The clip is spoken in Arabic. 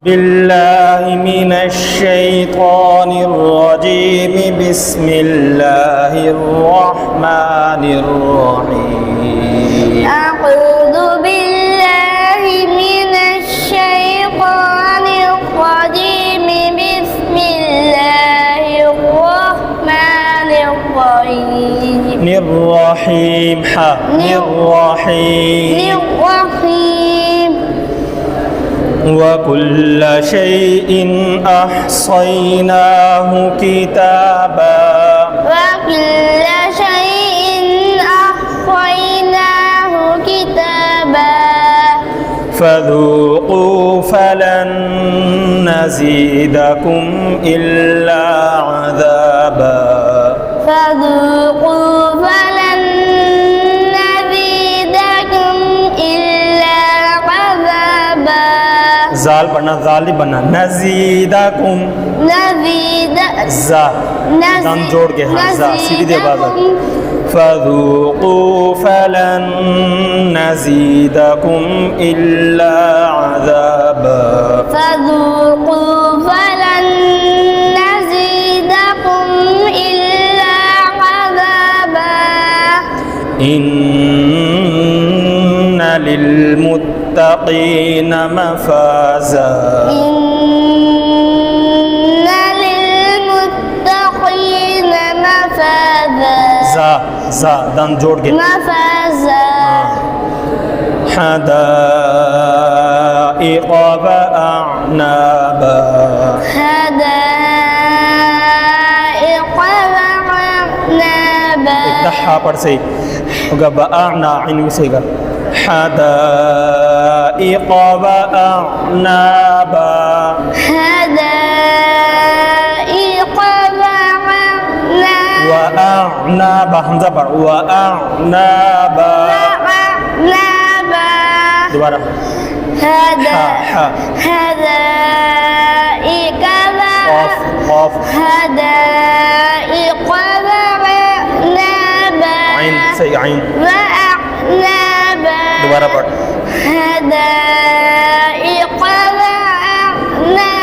بالله من الشيطان الرجيم بسم الله الرحمن الرحيم أعوذ بالله من الشيطان الرجيم بسم الله الرحمن الرحيم الرحيم الرحيم وكل شيء أحصيناه كتابا وكل شيء أحصيناه كتابا فذوقوا فلن نزيدكم إلا عذابا فذوقوا فلن نزيدكم إلا عذابا زال بنا زال بنا نزيدكم زا دم جوڑ کے ہاں زا سیدھی دے بازا فذوقوا فلن نزيدكم إلا عذابا فذوقوا فلن نزيدكم إلا عذابا إن للمتقين مفازا إن للمتقين مفازا زا دم جوڑ کے مفازا حدائق وأعنابا حدائق وأعنابا دحا پڑھ صحیح ہوگا بأعنا عین میں صحیح گا حدائق وأعنابا حدائق وأعنابا حمزہ پڑھ وأعنابا وأعنابا دوبارہ حدائق قاف حدائق وأعنابا عین صحیح عین وأعنابا دوبارہ پڑھ حدائق وأعنابا